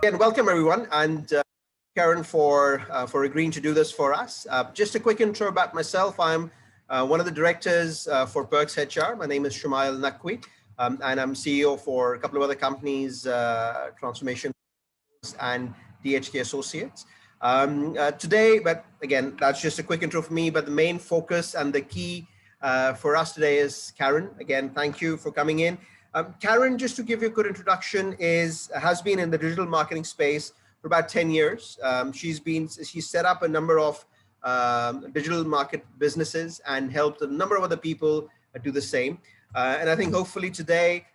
And welcome everyone, and Karen for agreeing to do this for us. Just a quick intro about myself. I'm one of the directors for Perks HR. My name is Shumail Naqvi, and I'm CEO for a couple of other companies, Transformation and DHK Associates. Today, but again, that's just a quick intro for me, but the main focus and the key for us today is Karen. Again, thank you for coming in. Karen, just to give you a good introduction, has been in the digital marketing space for about 10 years. She's set up a number of digital market businesses and helped a number of other people do the same. And I think hopefully today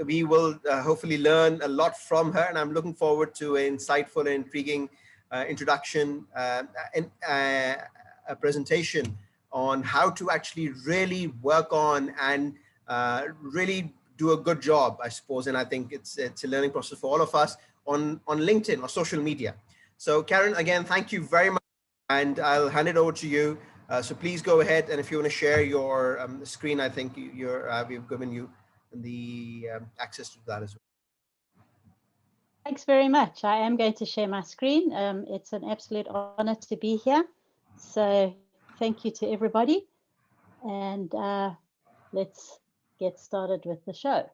we will hopefully learn a lot from her, and I'm looking forward to an insightful and intriguing introduction and a presentation on how to actually really work on and really do a good job, I suppose. And I think it's a learning process for all of us on LinkedIn or social media. So Karen, again, thank you very much. And I'll hand it over to you. So please go ahead. And if you want to share your screen, I think we've given you the access to that as well. Thanks very much. I am going to share my screen. It's an absolute honor to be here. So thank you to everybody. And let's get started with the show.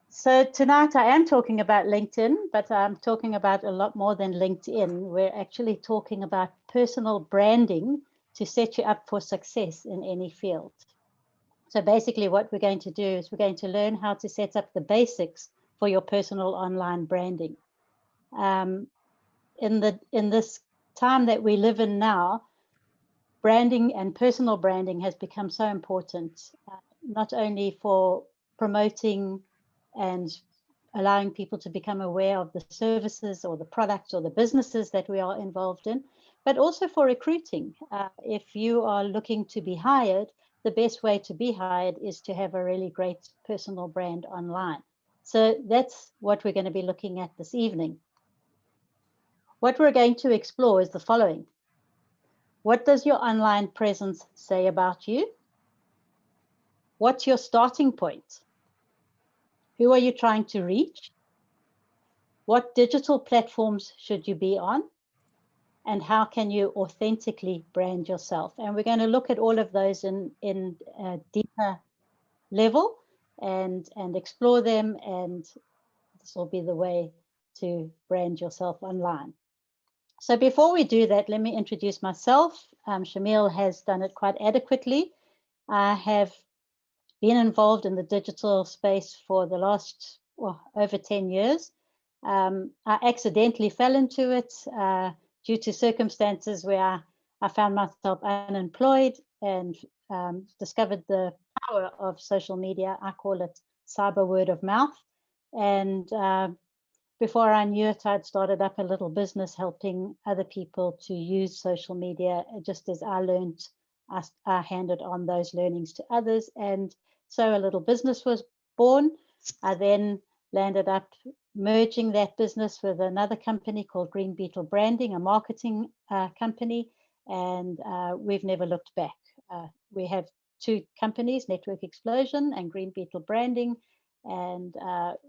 So tonight I am talking about LinkedIn, but I'm talking about a lot more than LinkedIn. We're actually talking about personal branding to set you up for success in any field. So basically what we're going to do is we're going to learn how to set up the basics for your personal online branding. In this time that we live in now, branding and personal branding has become so important, not only for promoting and allowing people to become aware of the services or the products or the businesses that we are involved in, but also for recruiting. If you are looking to be hired, the best way to be hired is to have a really great personal brand online. So that's what we're going to be looking at this evening. What we're going to explore is the following. What does your online presence say about you? What's your starting point? Who are you trying to reach? What digital platforms should you be on? And how can you authentically brand yourself? And we're going to look at all of those in a deeper level and explore them. And this will be the way to brand yourself online. So before we do that, let me introduce myself. Shumail has done it quite adequately. I have been involved in the digital space for the last over 10 years. I accidentally fell into it due to circumstances where I found myself unemployed and discovered the power of social media. I call it cyber word of mouth. And before I knew it, I'd started up a little business helping other people to use social media. Just as I learned, I handed on those learnings to others. And so a little business was born. I then landed up merging that business with another company called Green Beetle Branding, a marketing company. And we've never looked back. We have two companies, Network Explosion and Green Beetle Branding. And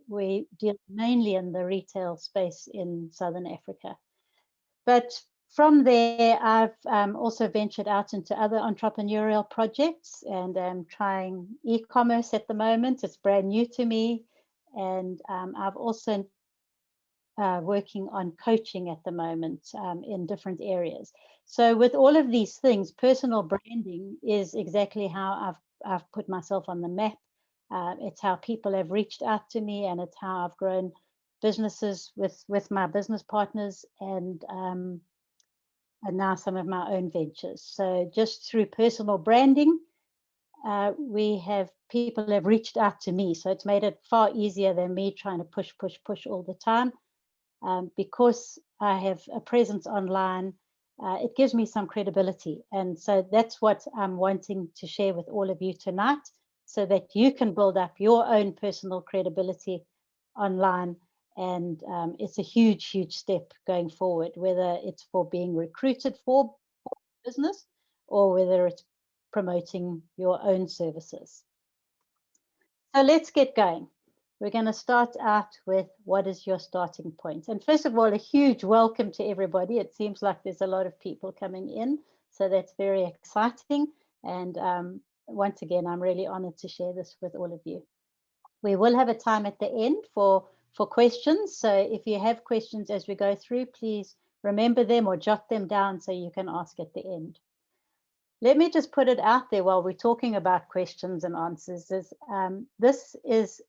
we deal mainly in the retail space in Southern Africa. But from there, I've also ventured out into other entrepreneurial projects, and I'm trying e-commerce at the moment. It's brand new to me. And I've also working on coaching at the moment in different areas. So with all of these things, personal branding is exactly how I've put myself on the map. It's how people have reached out to me, and it's how I've grown businesses with my business partners and now some of my own ventures. So just through personal branding, people have reached out to me. So it's made it far easier than me trying to push all the time. Because I have a presence online, it gives me some credibility. And so that's what I'm wanting to share with all of you tonight, so that you can build up your own personal credibility online. And it's a huge, huge step going forward, whether it's for being recruited for business or whether it's promoting your own services. So let's get going. we're going to start out with what is your starting point. And first of all, a huge welcome to everybody. It seems like there's a lot of people coming in, so that's very exciting. And once again, I'm really honored to share this with all of you. We will have a time at the end for questions. So if you have questions as we go through, please remember them or jot them down so you can ask at the end. Let me just put it out there while we're talking about questions and answers. This is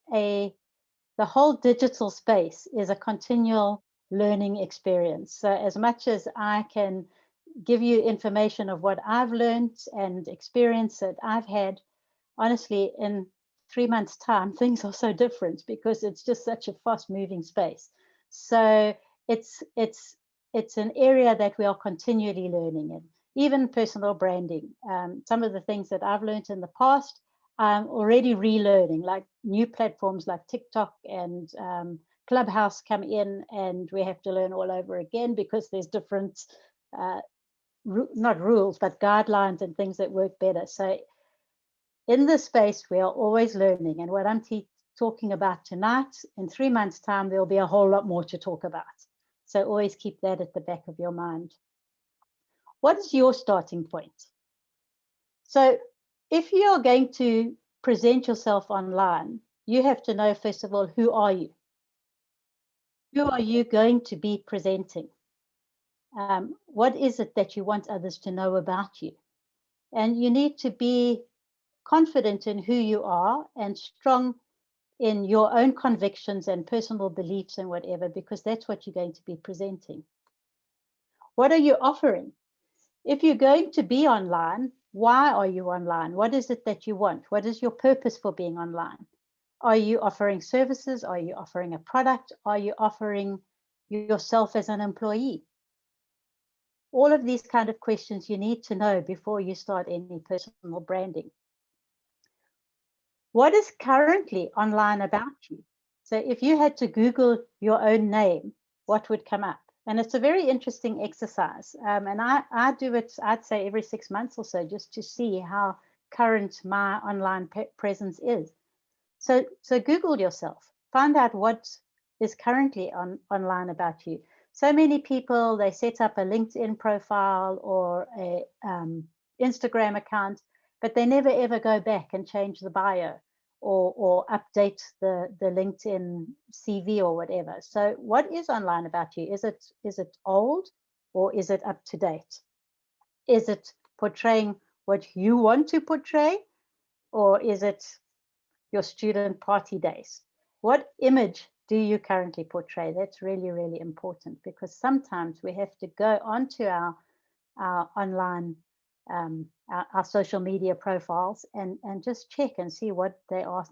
the whole digital space is a continual learning experience. So as much as I can give you information of what I've learned and experience that I've had, honestly, in 3 months' time, things are so different because it's just such a fast-moving space. So it's an area that we are continually learning in, even personal branding. Some of the things that I've learned in the past, I'm already relearning, like new platforms like TikTok and Clubhouse come in, and we have to learn all over again because there's different, not rules, but guidelines and things that work better. So in this space, we are always learning. And what I'm talking about tonight, in 3 months' time, there'll be a whole lot more to talk about. So always keep that at the back of your mind. What is your starting point? So if you're going to present yourself online, you have to know, first of all, who are you? Who are you going to be presenting? What is it that you want others to know about you? And you need to be confident in who you are and strong in your own convictions and personal beliefs and whatever, because that's what you're going to be presenting. What are you offering? If you're going to be online, why are you online? What is it that you want? What is your purpose for being online? Are you offering services? Are you offering a product? Are you offering yourself as an employee? All of these kind of questions you need to know before you start any personal branding. What is currently online about you? So if you had to Google your own name, what would come up? And it's a very interesting exercise. And I do it, I'd say every 6 months or so, just to see how current my online presence is. So Google yourself, find out what is currently online about you. So many people, they set up a LinkedIn profile or a Instagram account, but they never ever go back and change the bio or update the LinkedIn CV or whatever. So what is online about you? Is it old or is it up to date? Is it portraying what you want to portray, or is it your student party days? What image do you currently portray? That's really, really important, because sometimes we have to go onto our online, our social media profiles and just check and see what they are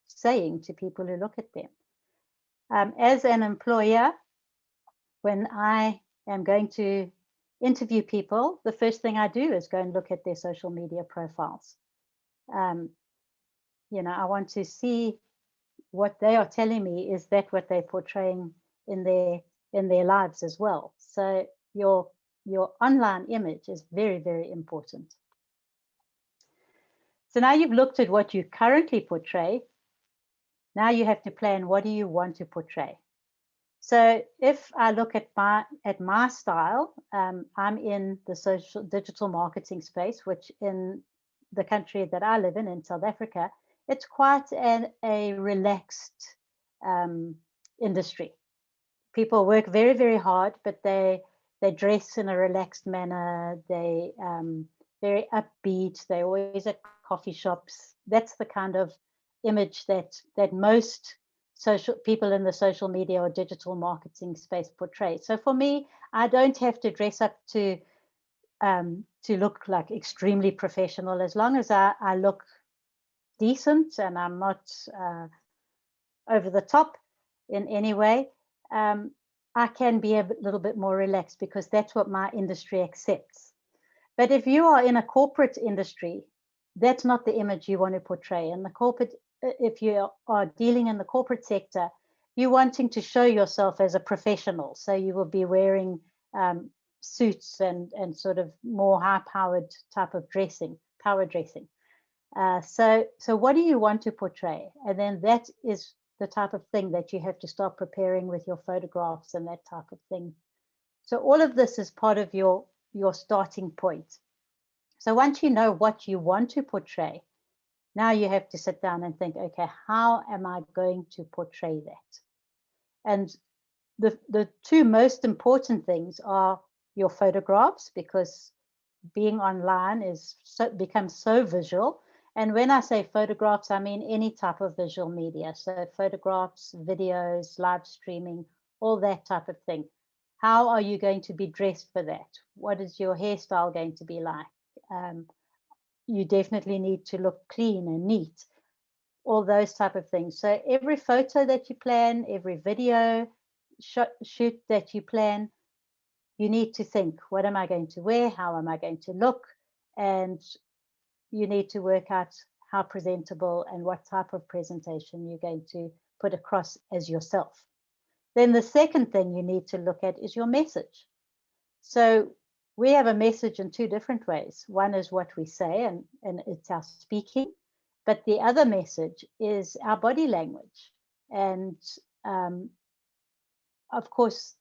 saying to people who look at them. As an employer, when I am going to interview people, the first thing I do is go and look at their social media profiles. You know, I want to see what they are telling me. Is that what they're portraying in their lives as well? So your online image is very, very important. So now you've looked at what you currently portray. Now you have to plan, what do you want to portray? So if I look at my style, I'm in the digital marketing space, which in the country that I live in South Africa, it's quite a relaxed industry. People work very, very hard, but they dress in a relaxed manner. They very upbeat. They're always at coffee shops. That's the kind of image that most social people in the social media or digital marketing space portray. So for me, I don't have to dress up to look like extremely professional, as long as I look decent and I'm not over the top in any way. I can be a little bit more relaxed because that's what my industry accepts. But if you are in a corporate industry, that's not the image you want to portray. In the corporate, if you are dealing in the corporate sector, you're wanting to show yourself as a professional. So you will be wearing suits and sort of more high-powered type of dressing, power dressing. So what do you want to portray? And then that is the type of thing that you have to start preparing with your photographs and that type of thing. So all of this is part of your starting point. So once you know what you want to portray, now you have to sit down and think, okay, how am I going to portray that? And the two most important things are your photographs, because being online becomes so visual. And when I say photographs, I mean any type of visual media. So photographs, videos, live streaming, all that type of thing. How are you going to be dressed for that? What is your hairstyle going to be like? You definitely need to look clean and neat, all those type of things. So every photo that you plan, every video shoot that you plan, you need to think, what am I going to wear? How am I going to look? And you need to work out how presentable and what type of presentation you're going to put across as yourself. Then the second thing you need to look at is your message. So we have a message in two different ways. One is what we say, and it's our speaking. But the other message is our body language. And of course,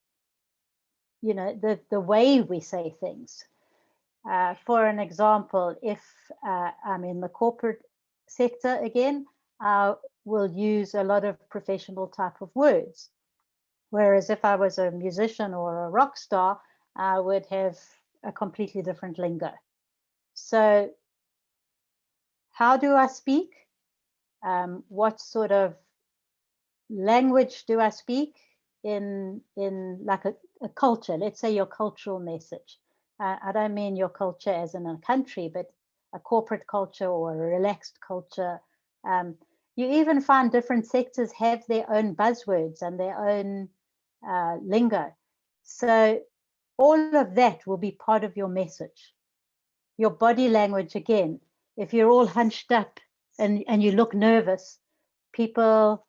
you know, the way we say things. For an example, if I'm in the corporate sector again, I will use a lot of professional type of words. Whereas if I was a musician or a rock star, I would have a completely different lingo. So how do I speak? What sort of language do I speak in like a culture? Let's say your cultural message. I don't mean your culture as in a country, but a corporate culture or a relaxed culture. You even find different sectors have their own buzzwords and their own lingo. So all of that will be part of your message. Your body language, again, if you're all hunched up and you look nervous, people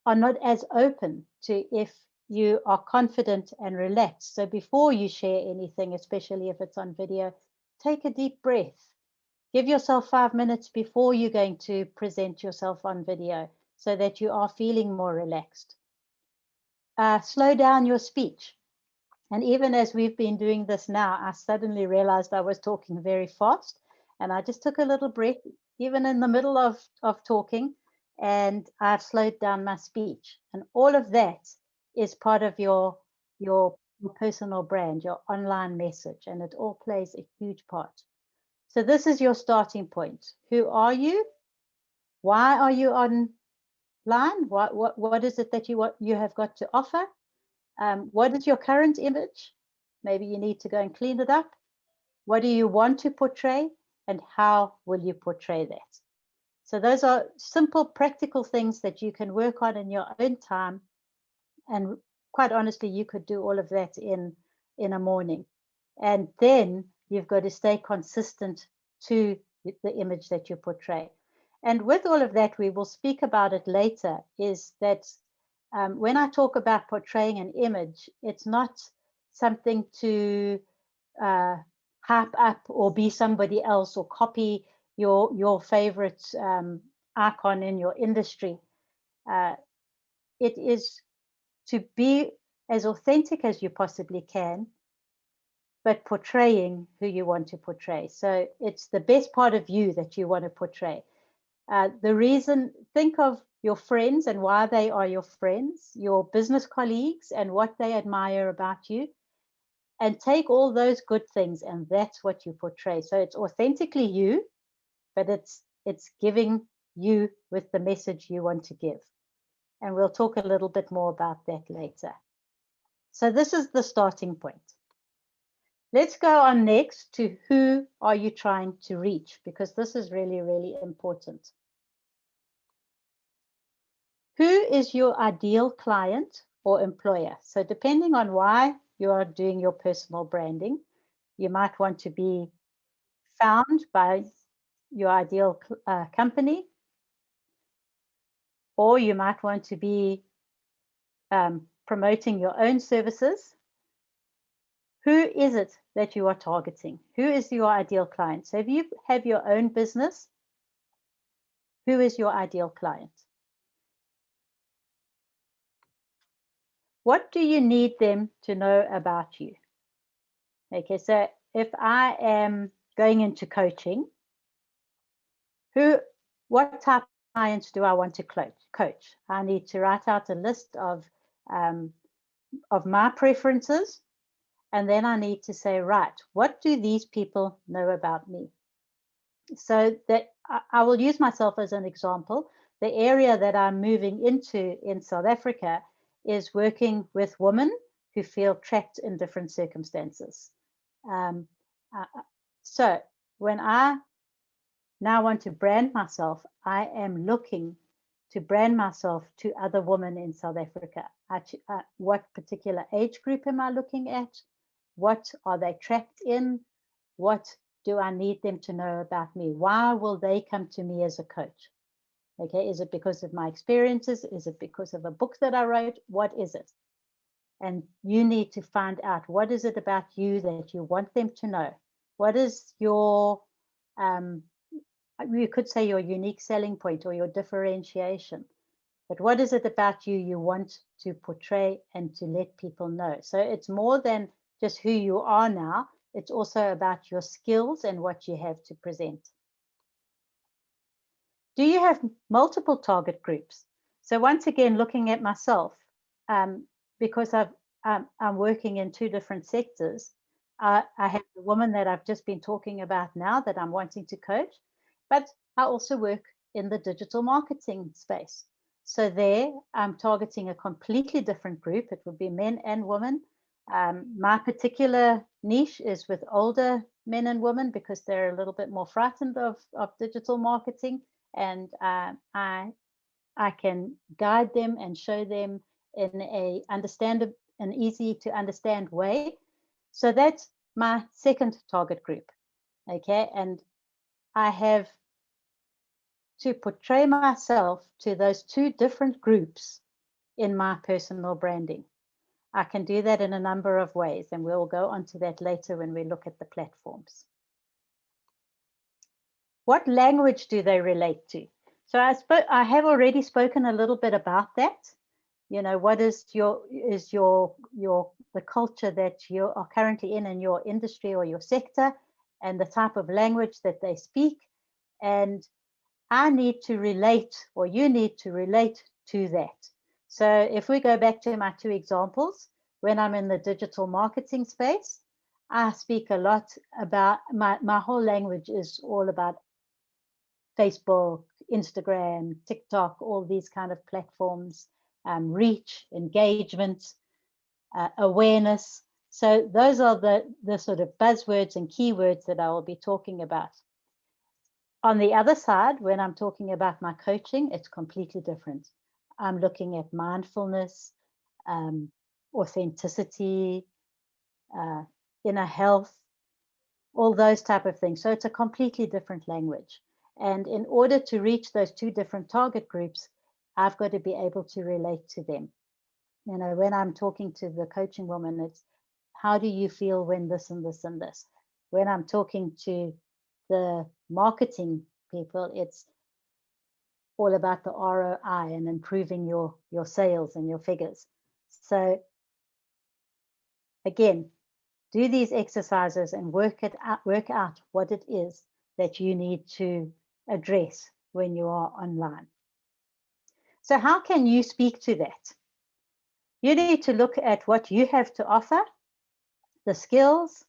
are not as open to if you are confident and relaxed. So before you share anything, especially if it's on video, take a deep breath. Give yourself 5 minutes before you're going to present yourself on video so that you are feeling more relaxed. Slow down your speech. And even as we've been doing this now, I suddenly realized I was talking very fast, and I just took a little breath, even in the middle of talking, and I've slowed down my speech. And all of that is part of your personal brand, your online message, and it all plays a huge part. So this is your starting point. Who are you? Why are you online? What is it that you have got to offer? What is your current image? Maybe you need to go and clean it up. What do you want to portray? And how will you portray that? So those are simple, practical things that you can work on in your own time. And quite honestly, you could do all of that in a morning. And then you've got to stay consistent to the image that you portray. And with all of that, we will speak about it later, is that when I talk about portraying an image, it's not something to hype up or be somebody else or copy your favorite icon in your industry. It is to be as authentic as you possibly can, but portraying who you want to portray. So it's the best part of you that you want to portray. The reason, think of your friends and why they are your friends, your business colleagues and what they admire about you, and take all those good things, and that's what you portray. So it's authentically you, but it's giving you with the message you want to give. And we'll talk a little bit more about that later. So this is the starting point. Let's go on next to who are you trying to reach, because this is really, really important. Who is your ideal client or employer? So depending on why you are doing your personal branding, you might want to be found by your ideal company, or you might want to be promoting your own services. Who is it that you are targeting? Who is your ideal client? So if you have your own business, who is your ideal client? what do you need them to know about you? Okay, so if I am going into coaching, what type of clients do I want to coach? I need to write out a list of my preferences, and then I need to say, right, what do these people know about me? So that I will use myself as an example. The area that I'm moving into in South Africa is working with women who feel trapped in different circumstances. So when I now want to brand myself, I am looking to brand myself to other women in South Africa. What particular age group am I looking at? What are they trapped in? What do I need them to know about me? Why will they come to me as a coach? Okay, is it because of my experiences? Is it because of a book that I wrote? What is it? And you need to find out, what is it about you that you want them to know? What is your, you could say your unique selling point or your differentiation, but what is it about you you want to portray and to let people know? So it's more than just who you are now. It's also about your skills and what you have to present. Do you have multiple target groups? So once again, looking at myself, because I'm working in two different sectors, I have the woman that I've just been talking about now that I'm wanting to coach, but I also work in the digital marketing space. So there, I'm targeting a completely different group. It would be men and women. My particular niche is with older men and women because they're a little bit more frightened of digital marketing, and I can guide them and show them in an easy to understand way. So that's my second target group. Okay, and I have to portray myself to those two different groups in my personal branding. I can do that in a number of ways, and we'll go on to that later when we look at the platforms. What language do they relate to? So I have already spoken a little bit about that. You know, what is the culture that you are currently in your industry or your sector, and the type of language that they speak. And I need to relate, or you need to relate to that. So if we go back to my two examples, when I'm in the digital marketing space, I speak a lot about, my whole language is all about Facebook, Instagram, TikTok, all these kind of platforms, reach, engagement, awareness. So those are the sort of buzzwords and keywords that I will be talking about. On the other side, when I'm talking about my coaching, it's completely different. I'm looking at mindfulness, authenticity, inner health, all those type of things. So it's a completely different language. And in order to reach those two different target groups, I've got to be able to relate to them. You know, when I'm talking to the coaching woman, it's how do you feel when this and this and this? When I'm talking to the marketing people, it's all about the ROI and improving your sales and your figures. So again, do these exercises and work out what it is that you need to address when you are online. So how can you speak to that? You need to look at what you have to offer, the skills,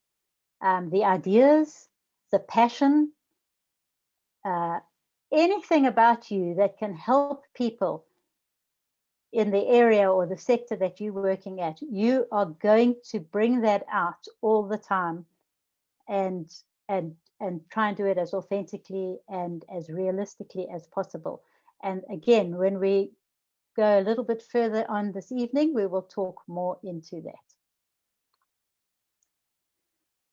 the ideas, the passion, anything about you that can help people in the area or the sector that you're working at. You are going to bring that out all the time and try and do it as authentically and as realistically as possible. And again, when we go a little bit further on this evening, we will talk more into that.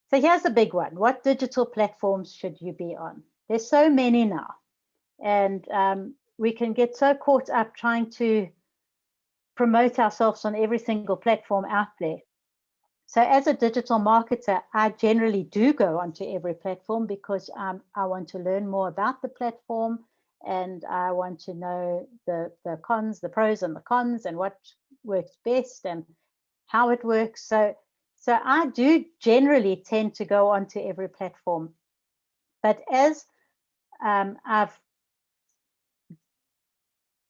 So here's the big one. What digital platforms should you be on? There's so many now. And we can get so caught up trying to promote ourselves on every single platform out there. So as a digital marketer, I generally do go onto every platform because I want to learn more about the platform and I want to know the cons, the pros and the cons, and what works best and how it works. So I do generally tend to go onto every platform. But as I've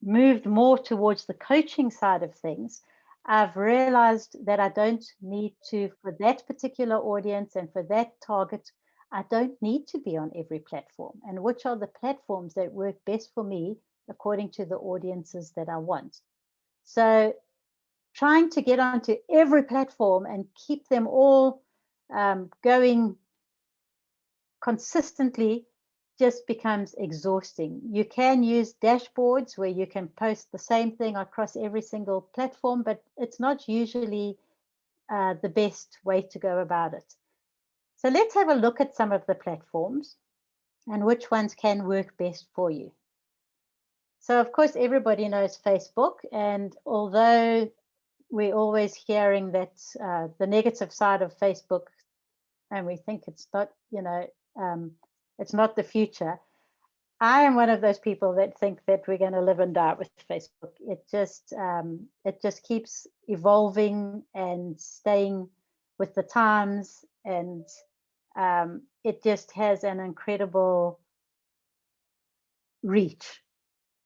moved more towards the coaching side of things, I've realized that I don't need to, for that particular audience and for that target, I don't need to be on every platform. And which are the platforms that work best for me according to the audiences that I want. So trying to get onto every platform and keep them all going consistently just becomes exhausting. You can use dashboards where you can post the same thing across every single platform, but it's not usually the best way to go about it. So let's have a look at some of the platforms and which ones can work best for you. So of course, everybody knows Facebook, and although we're always hearing that the negative side of Facebook, and we think it's not, it's not the future. I am one of those people that think that we're going to live and die with Facebook. It just keeps evolving and staying with the times, and it just has an incredible reach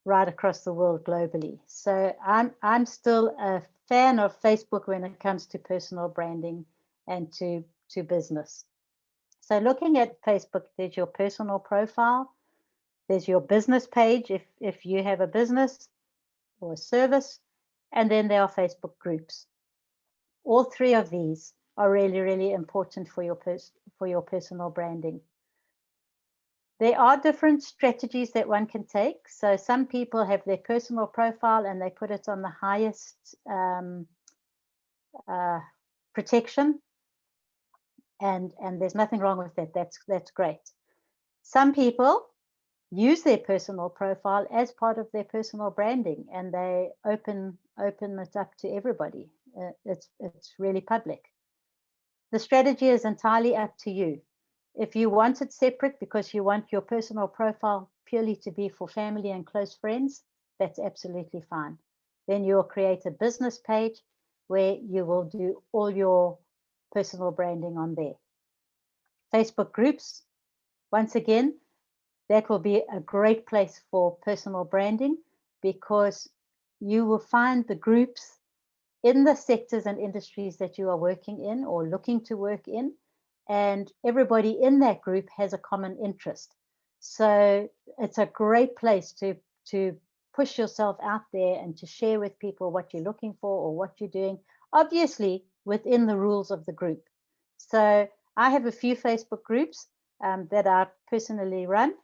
right across the world globally. So I'm still a fan of Facebook when it comes to personal branding and to business. So looking at Facebook, there's your personal profile, there's your business page if you have a business or a service, and then there are Facebook groups. All three of these are really, really important for your personal branding. There are different strategies that one can take. So some people have their personal profile and they put it on the highest protection, and there's nothing wrong with that. That's great. Some people use their personal profile as part of their personal branding, and they open it up to everybody. It's really public. The strategy is entirely up to you. If you want it separate because you want your personal profile purely to be for family and close friends, that's absolutely fine. Then you'll create a business page where you will do all your personal branding on there. Facebook groups, once again, that will be a great place for personal branding, because you will find the groups in the sectors and industries that you are working in or looking to work in, and everybody in that group has a common interest. So it's a great place to push yourself out there and to share with people what you're looking for or what you're doing, obviously within the rules of the group. So I have a few Facebook groups that I personally run,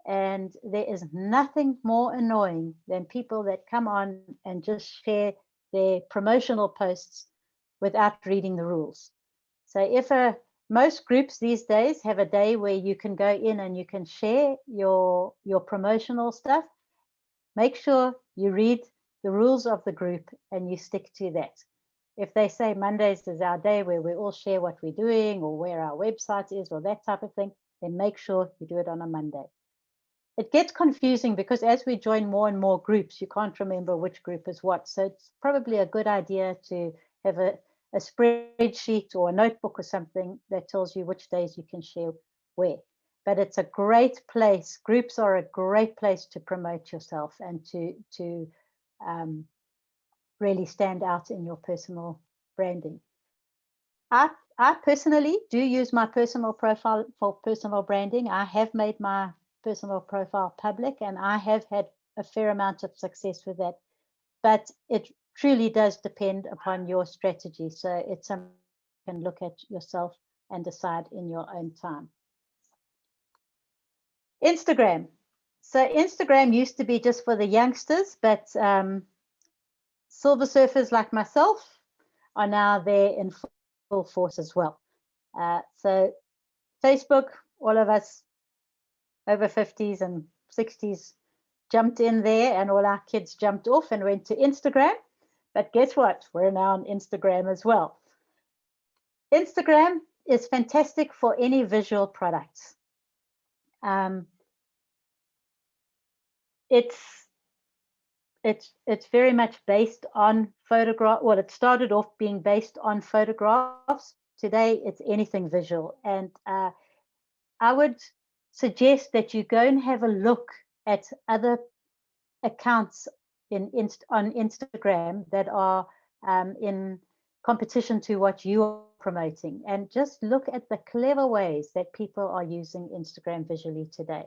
and there is nothing more annoying than people that come on and just share their promotional posts without reading the rules. So if most groups these days have a day where you can go in and you can share your promotional stuff, make sure you read the rules of the group and you stick to that. If they say Mondays is our day where we all share what we're doing or where our website is or that type of thing, then make sure you do it on a Monday. It gets confusing because as we join more and more groups, you can't remember which group is what. So it's probably a good idea to have a spreadsheet or a notebook or something that tells you which days you can share where. But it's a great place. Groups are a great place to promote yourself and to really stand out in your personal branding. I personally do use my personal profile for personal branding. I have made my personal profile public, and I have had a fair amount of success with that. But it truly does depend upon your strategy. So it's something you can look at yourself and decide in your own time. Instagram. So Instagram used to be just for the youngsters, but silver surfers like myself are now there in full force as well. So Facebook, all of us over 50s and 60s jumped in there, and all our kids jumped off and went to Instagram. But guess what? We're now on Instagram as well. Instagram is fantastic for any visual products. it's very much based on photograph. Well, it started off being based on photographs. Today, it's anything visual, and I would suggest that you go and have a look at other accounts on Instagram that are in competition to what you are promoting, and just look at the clever ways that people are using Instagram visually today.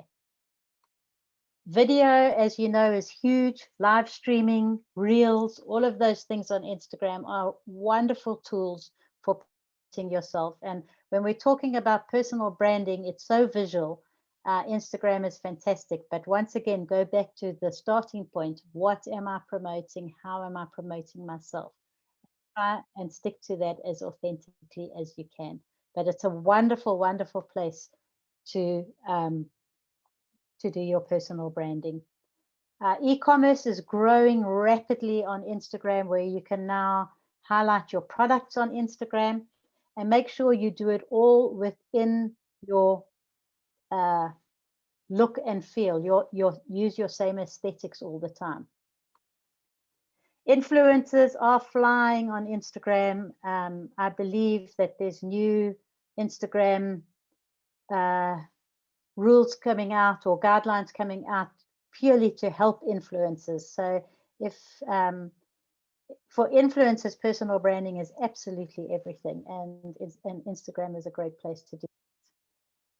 Video, as you know, is huge. Live streaming, reels, all of those things on Instagram are wonderful tools for promoting yourself. And when we're talking about personal branding, it's so visual. Instagram is fantastic. But once again, go back to the starting point. What am I promoting? How am I promoting myself? Try and stick to that as authentically as you can. But it's a wonderful, wonderful place to do your personal branding. E-commerce is growing rapidly on Instagram, where you can now highlight your products on Instagram, and make sure you do it all within your look and feel. Use your same aesthetics all the time. Influencers are flying on Instagram. I believe that there's new Instagram rules coming out, or guidelines coming out, purely to help influencers. So if for influencers, personal branding is absolutely everything, and Instagram is a great place to do it.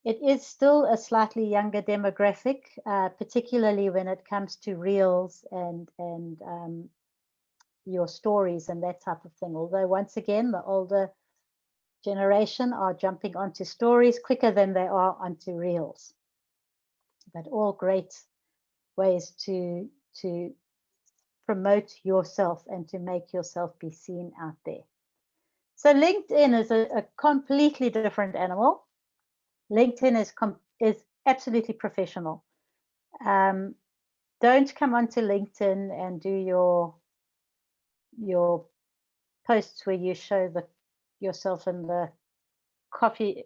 It is still a slightly younger demographic, particularly when it comes to reels and your stories and that type of thing. Although once again, the older generation are jumping onto stories quicker than they are onto reels. But all great ways to promote yourself and to make yourself be seen out there. So LinkedIn is a completely different animal. LinkedIn is absolutely professional. Don't come onto LinkedIn and do your posts where you show yourself in the coffee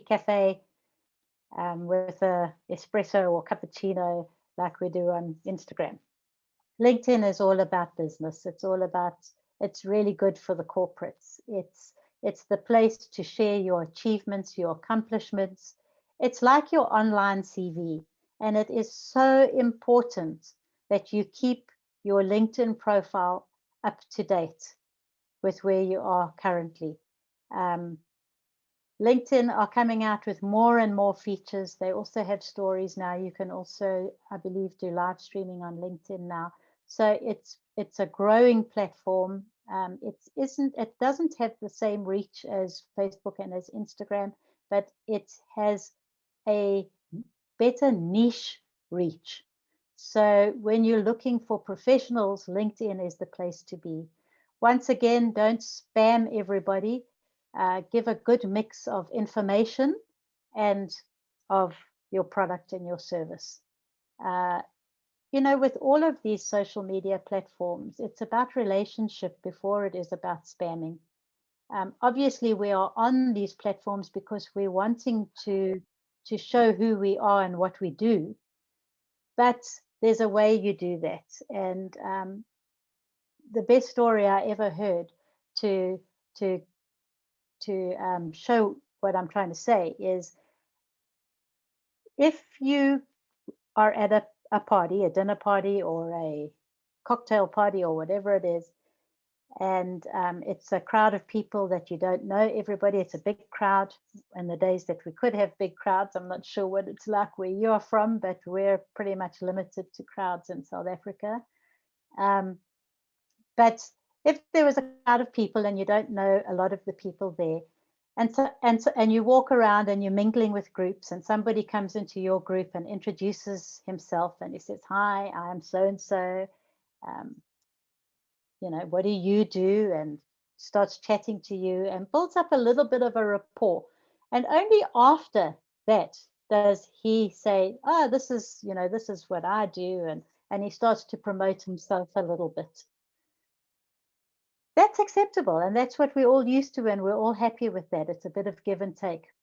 cafe with a espresso or cappuccino like we do on Instagram. LinkedIn is all about business. It's really good for the corporates. It's the place to share your achievements, your accomplishments. It's like your online CV, and it is so important that you keep your LinkedIn profile up to date with where you are currently. LinkedIn are coming out with more and more features. They also have stories now. You can also, I believe, do live streaming on LinkedIn now. So it's a growing platform. It doesn't have the same reach as Facebook and as Instagram, but it has a better niche reach. So when you're looking for professionals, LinkedIn is the place to be. Once again, don't spam everybody. Give a good mix of information and of your product and your service. With all of these social media platforms, it's about relationship before it is about spamming. Obviously, we are on these platforms because we're wanting to show who we are and what we do. But there's a way you do that. And the best story I ever heard to show what I'm trying to say is, if you are at a party, a dinner party or a cocktail party or whatever it is, and it's a crowd of people that you don't know everybody, it's a big crowd. In the days that we could have big crowds, I'm not sure what it's like where you are from, but we're pretty much limited to crowds in South Africa. But if there was a crowd of people and you don't know a lot of the people there, and you walk around and you're mingling with groups, and somebody comes into your group and introduces himself and he says, "Hi, I'm so and so. What do you do?" and starts chatting to you and builds up a little bit of a rapport. And only after that does he say, "Oh, this is what I do," and he starts to promote himself a little bit. That's acceptable, and that's what we're all used to, and we're all happy with that. It's a bit of give and take.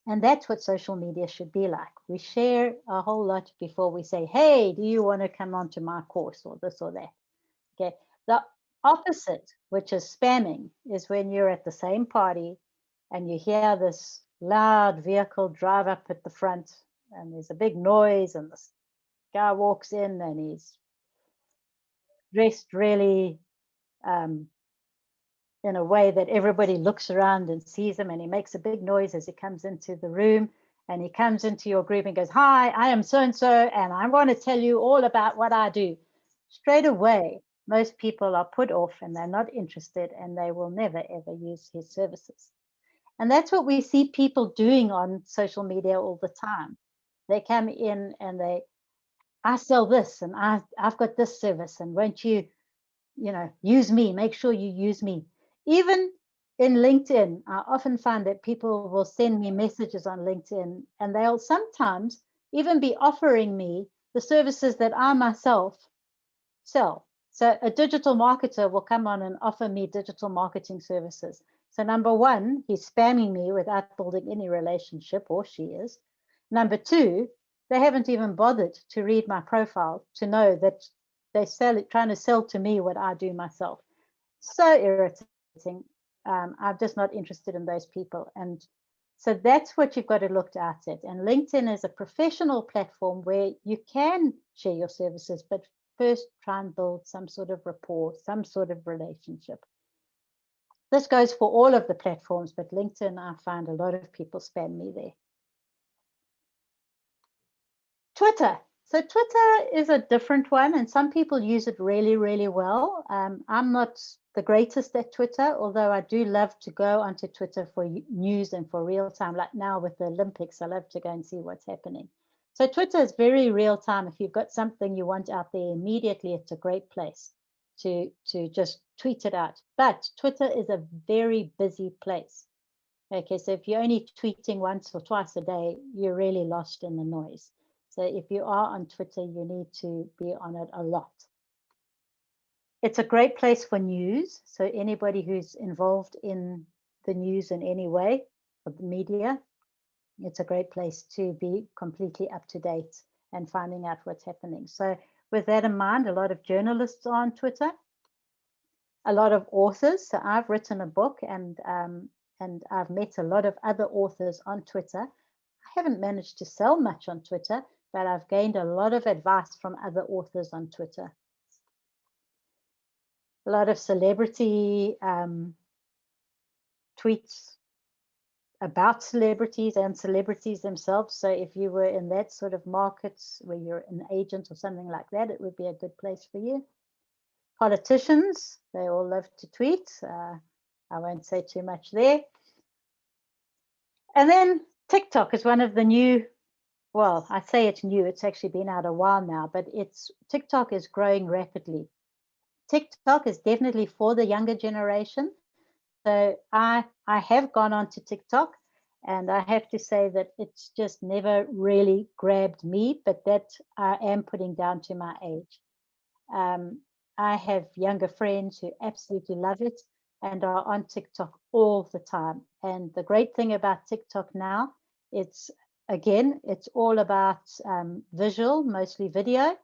And that's what social media should be like. We share a whole lot before we say, hey, do you want to come on to my course or this or that? Okay. The opposite, which is spamming, is when you're at the same party and you hear this loud vehicle drive up at the front and there's a big noise and this guy walks in and he's dressed really in a way that everybody looks around and sees him, and he makes a big noise as he comes into the room, and he comes into your group and goes, hi, I am so-and-so, and I want to tell you all about what I do. Straight away, most people are put off and they're not interested, and they will never ever use his services. And that's what we see people doing on social media all the time. They come in and I sell this, and I've got this service, and won't you use me, make sure you use me. Even in LinkedIn, I often find that people will send me messages on LinkedIn, and they'll sometimes even be offering me the services that I myself sell. So a digital marketer will come on and offer me digital marketing services. So number one, he's spamming me without building any relationship, or she is. Number two, they haven't even bothered to read my profile to know that they're trying to sell to me what I do myself. So irritating. I'm just not interested in those people. And so that's what you've got to look at it. And LinkedIn is a professional platform where you can share your services, but first try and build some sort of rapport, some sort of relationship. This goes for all of the platforms, but LinkedIn, I find a lot of people spam me there. Twitter. So Twitter is a different one, and some people use it really, really well. I'm not the greatest at Twitter, although I do love to go onto Twitter for news and for real time. Like now with the Olympics, I love to go and see what's happening. So Twitter is very real time. If you've got something you want out there immediately, it's a great place to just tweet it out. But Twitter is a very busy place. Okay, so if you're only tweeting once or twice a day, you're really lost in the noise. So if you are on Twitter, you need to be on it a lot. It's a great place for news. So anybody who's involved in the news in any way, of the media, it's a great place to be completely up to date and finding out what's happening. So with that in mind, a lot of journalists are on Twitter, a lot of authors. So I've written a book, and I've met a lot of other authors on Twitter. I haven't managed to sell much on Twitter, but I've gained a lot of advice from other authors on Twitter. A lot of celebrity tweets about celebrities and celebrities themselves. So if you were in that sort of market where you're an agent or something like that, it would be a good place for you. Politicians, they all love to tweet. I won't say too much there. And then TikTok is one of the new, well, I say it's new, it's actually been out a while now, but TikTok is growing rapidly. TikTok is definitely for the younger generation. So I have gone on to TikTok, and I have to say that it's just never really grabbed me, but that I am putting down to my age. I have younger friends who absolutely love it and are on TikTok all the time. And the great thing about TikTok now, it's all about visual, mostly video.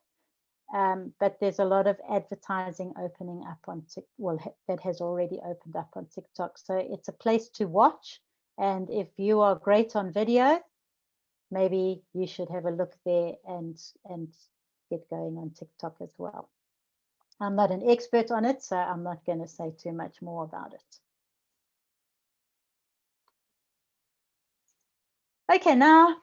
But there's a lot of advertising opening up on TikTok, that has already opened up on TikTok. So it's a place to watch. And if you are great on video, maybe you should have a look there and get going on TikTok as well. I'm not an expert on it, so I'm not going to say too much more about it. Okay, now,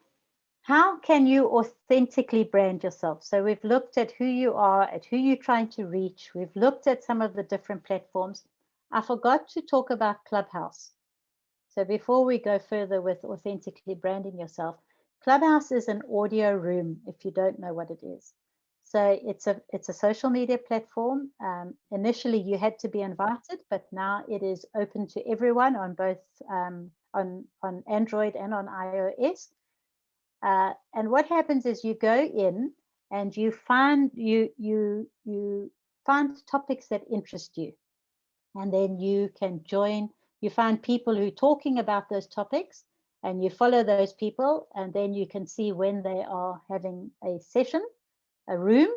how can you authentically brand yourself? So we've looked at who you are, at who you're trying to reach. We've looked at some of the different platforms. I forgot to talk about Clubhouse. So before we go further with authentically branding yourself, Clubhouse is an audio room, if you don't know what it is. So it's a social media platform. Initially, you had to be invited, but now it is open to everyone on both on Android and on iOS. And what happens is you go in and you find find topics that interest you, and then you can join. You find people who are talking about those topics, and you follow those people, and then you can see when they are having a session, a room,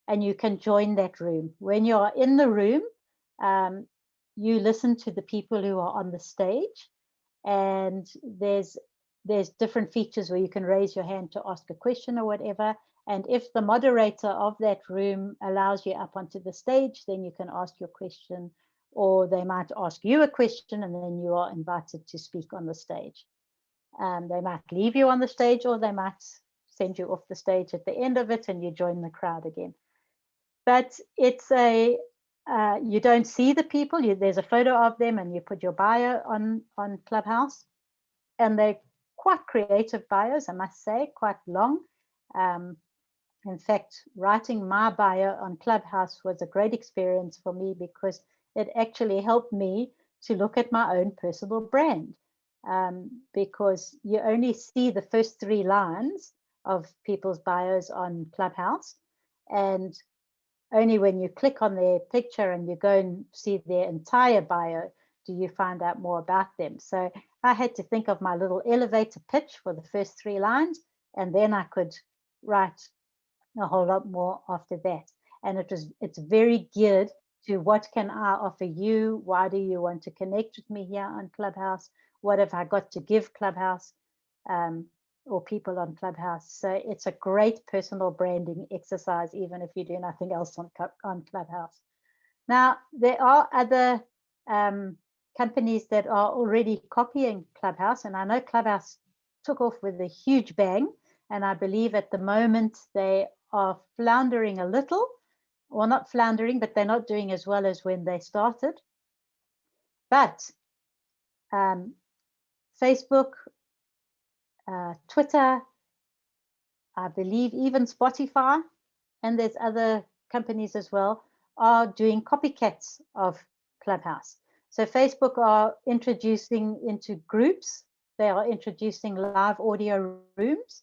and you can join that room. When you are in the room, you listen to the people who are on the stage, and there's different features where you can raise your hand to ask a question or whatever. And if the moderator of that room allows you up onto the stage, then you can ask your question, or they might ask you a question and then you are invited to speak on the stage. They might leave you on the stage, or they might send you off the stage at the end of it and you join the crowd again. But it's you don't see the people. There's a photo of them and you put your bio on Clubhouse, and they're quite creative bios, I must say, quite long. In fact, writing my bio on Clubhouse was a great experience for me, because it actually helped me to look at my own personal brand, because you only see the first 3 lines of people's bios on Clubhouse, and only when you click on their picture and you go and see their entire bio do you find out more about them. So I had to think of my little elevator pitch for the first 3 lines, and then I could write a whole lot more after that. And it's very geared to what can I offer you? Why do you want to connect with me here on Clubhouse? What have I got to give Clubhouse, or people on Clubhouse? So it's a great personal branding exercise, even if you do nothing else on Clubhouse. Now, there are other companies that are already copying Clubhouse, and I know Clubhouse took off with a huge bang, and I believe at the moment they are floundering a little, or not floundering, but they're not doing as well as when they started. But Facebook, Twitter, I believe even Spotify, and there's other companies as well, are doing copycats of Clubhouse. So Facebook are introducing into groups, they are introducing live audio rooms.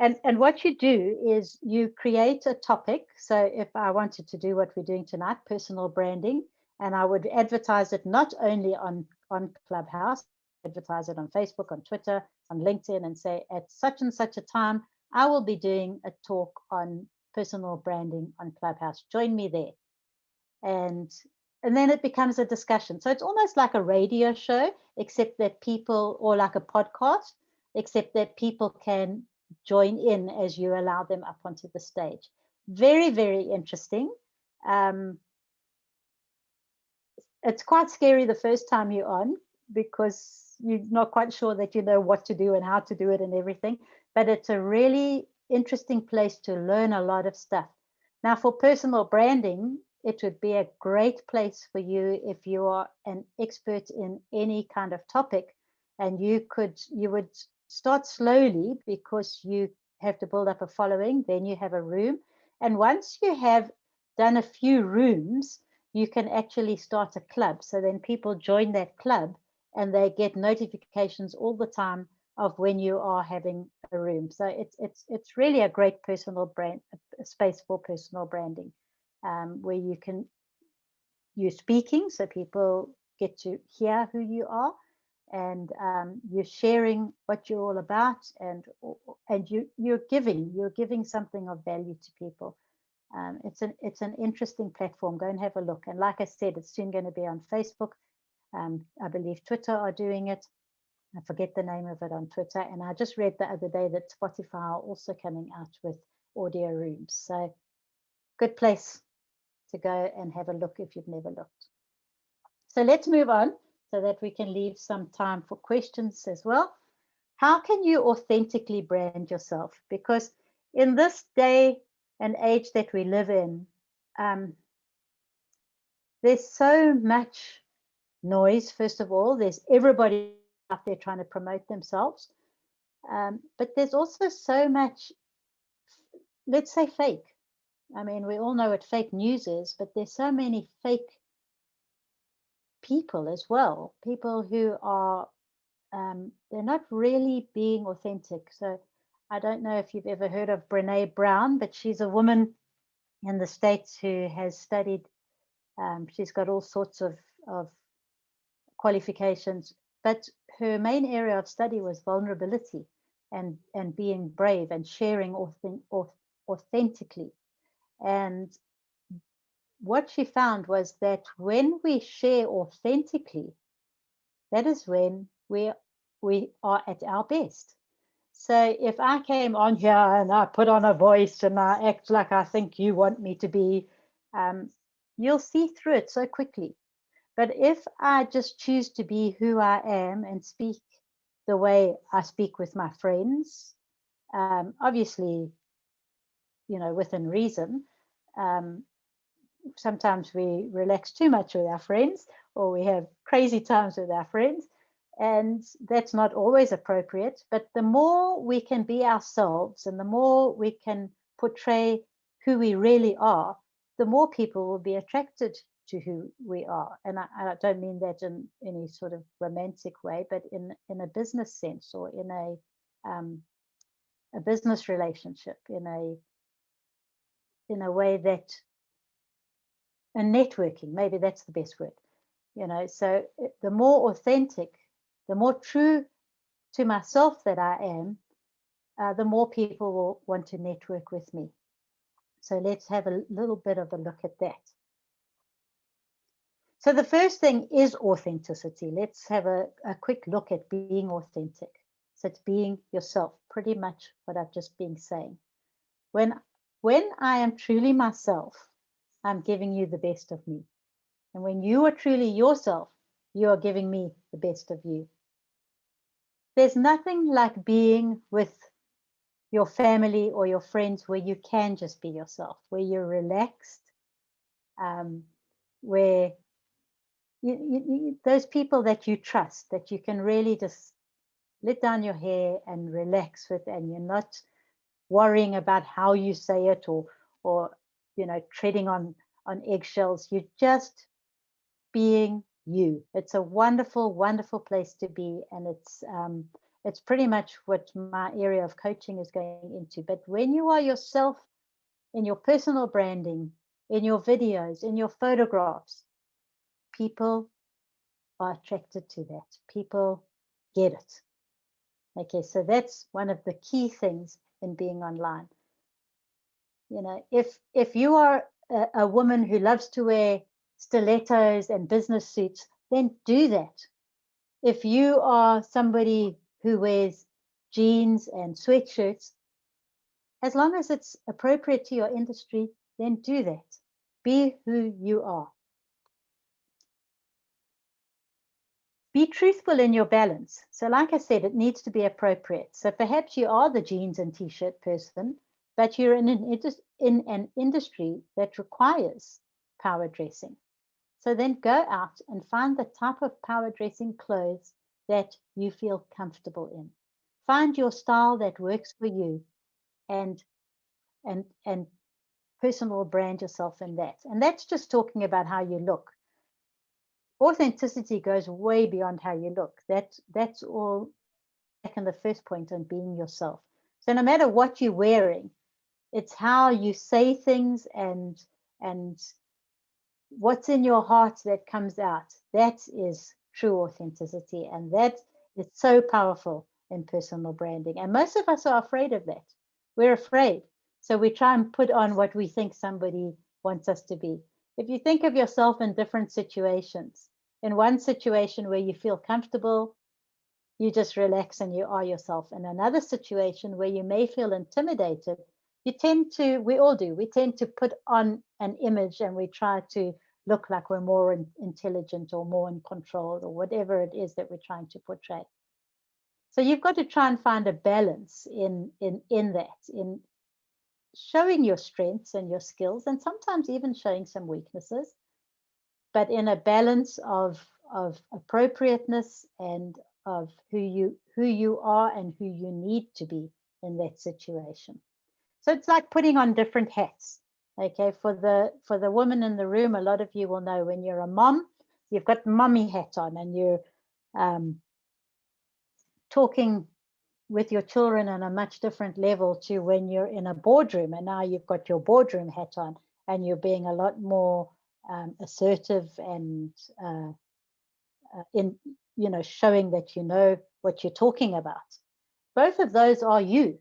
And what you do is you create a topic. So if I wanted to do what we're doing tonight, personal branding, and I would advertise it not only on Clubhouse, advertise it on Facebook, on Twitter, on LinkedIn, and say at such and such a time, I will be doing a talk on personal branding on Clubhouse. Join me there. And then it becomes a discussion. So it's almost like a radio show, except that people, or like a podcast, except that people can join in as you allow them up onto the stage. Very, very interesting. It's quite scary the first time you're on, because you're not quite sure that you know what to do and how to do it and everything. But it's a really interesting place to learn a lot of stuff. Now, for personal branding, it would be a great place for you if you are an expert in any kind of topic, and you would start slowly, because you have to build up a following, then you have a room, and once you have done a few rooms, you can actually start a club. So then people join that club and they get notifications all the time of when you are having a room. So it's really a great personal brand, a space for personal branding, where you're speaking, so people get to hear who you are, and you're sharing what you're all about, and you're giving something of value to people. It's an interesting platform. Go and have a look. And like I said, it's soon going to be on Facebook. I believe Twitter are doing it. I forget the name of it on Twitter. And I just read the other day that Spotify are also coming out with audio rooms. So good place to go and have a look if you've never looked. So let's move on so that we can leave some time for questions as well. How can you authentically brand yourself? Because in this day and age that we live in, there's so much noise. First of all, there's everybody out there trying to promote themselves, but there's also so much, let's say, fake. I mean, we all know what fake news is, but there's so many fake people as well, people who are they're not really being authentic. So I don't know if you've ever heard of Brene Brown, but she's a woman in the States who has studied, she's got all sorts of qualifications, but her main area of study was vulnerability and being brave and sharing authentically. And what she found was that when we share authentically, that is when we are at our best. So if I came on here and I put on a voice and I act like I think you want me to be, you'll see through it so quickly. But if I just choose to be who I am and speak the way I speak with my friends, obviously, within reason, sometimes we relax too much with our friends, or we have crazy times with our friends, and that's not always appropriate. But the more we can be ourselves and the more we can portray who we really are, the more people will be attracted to who we are. And I don't mean that in any sort of romantic way, but in a business sense, or in a business relationship, in a way that, and networking, maybe that's the best word, so the more authentic, the more true to myself that I am, the more people will want to network with me. So let's have a little bit of a look at that. So the first thing is authenticity. Let's have a quick look at being authentic. So it's being yourself, pretty much what I've just been saying. When I am truly myself, I'm giving you the best of me. And when you are truly yourself, you are giving me the best of you. There's nothing like being with your family or your friends where you can just be yourself, where you're relaxed, where those people that you trust, that you can really just let down your hair and relax with, and you're not worrying about how you say it, or treading on eggshells. You're just being you. It's a wonderful, wonderful place to be, and it's pretty much what my area of coaching is going into. But when you are yourself in your personal branding, in your videos, in your photographs, people are attracted to that. People get it. Okay, so that's one of the key things in being online. If you are a woman who loves to wear stilettos and business suits, then do that. If you are somebody who wears jeans and sweatshirts, as long as it's appropriate to your industry, then do that. Be who you are. Be truthful in your balance. So like I said, it needs to be appropriate. So perhaps you are the jeans and t-shirt person, but you're in an industry that requires power dressing. So then go out and find the type of power dressing clothes that you feel comfortable in. Find your style that works for you, and personal brand yourself in that. And that's just talking about how you look. Authenticity goes way beyond how you look. That's all back in the first point on being yourself. So no matter what you're wearing, it's how you say things and what's in your heart that comes out. That is true authenticity, and that is so powerful in personal branding. And most of us are afraid of that. We're afraid. So we try and put on what we think somebody wants us to be. If you think of yourself in different situations, in one situation where you feel comfortable, you just relax and you are yourself. In another situation where you may feel intimidated, we all do, we tend to put on an image and we try to look like we're more intelligent or more in control or whatever it is that we're trying to portray. So you've got to try and find a balance in that, in showing your strengths and your skills, and sometimes even showing some weaknesses, but in a balance of appropriateness and of who you are and who you need to be in that situation. So it's like putting on different hats. Okay, for the woman in the room, a lot of you will know when you're a mom, you've got mommy hat on and you're talking with your children on a much different level to when you're in a boardroom, and now you've got your boardroom hat on and you're being a lot more assertive and showing that you know what you're talking about. Both of those are you,